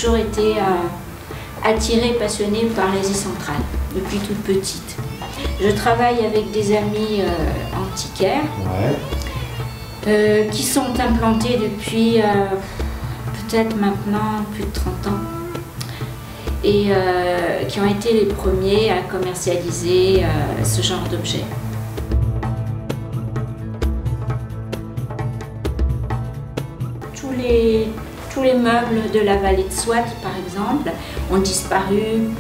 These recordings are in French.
toujours été attirée, passionnée par l'Asie centrale, depuis toute petite. Je travaille avec des amis antiquaires qui sont implantés depuis peut-être maintenant plus de 30 ans et qui ont été les premiers à commercialiser ce genre d'objets. Tous les meubles de la vallée de Swat, par exemple, ont disparu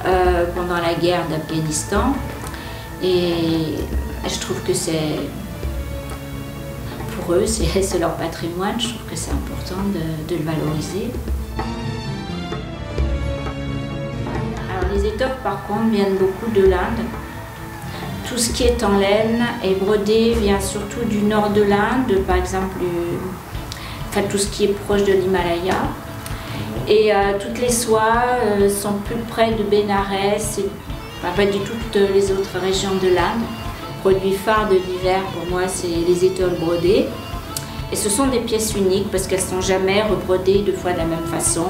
pendant la guerre d'Afghanistan. Et je trouve que c'est, pour eux, c'est leur patrimoine. Je trouve que c'est important de le valoriser. Alors les étoffes, par contre, viennent beaucoup de l'Inde. Tout ce qui est en laine et brodé vient surtout du nord de l'Inde, par exemple, tout ce qui est proche de l'Himalaya. Et toutes les soies sont plus près de Bénarès, pas du toutes les autres régions de l'Inde. Le produit phare de l'hiver pour moi, c'est les étoiles brodées. Et ce sont des pièces uniques parce qu'elles ne sont jamais rebrodées deux fois de la même façon.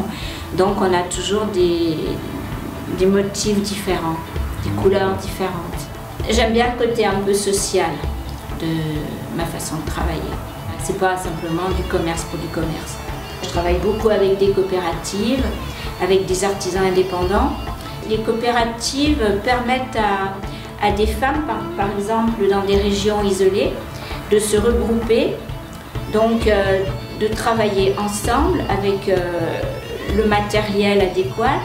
Donc on a toujours des motifs différents, des couleurs différentes. J'aime bien le côté un peu social de ma façon de travailler. C'est pas simplement du commerce pour du commerce. Je travaille beaucoup avec des coopératives, avec des artisans indépendants. Les coopératives permettent à des femmes, par exemple dans des régions isolées, de se regrouper, donc de travailler ensemble avec le matériel adéquat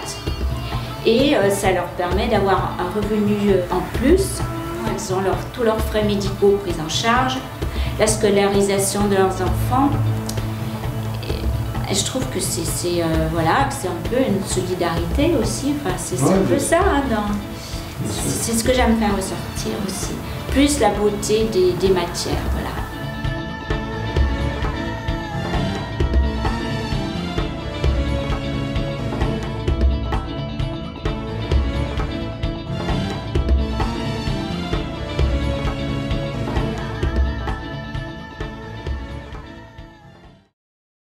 et ça leur permet d'avoir un revenu en plus. Elles ont tous leurs frais médicaux pris en charge, la scolarisation de leurs enfants. Et je trouve que c'est un peu une solidarité aussi. Enfin, c'est un peu ça. Hein, c'est ce que j'aime faire ressortir aussi. Plus la beauté des matières. Voilà.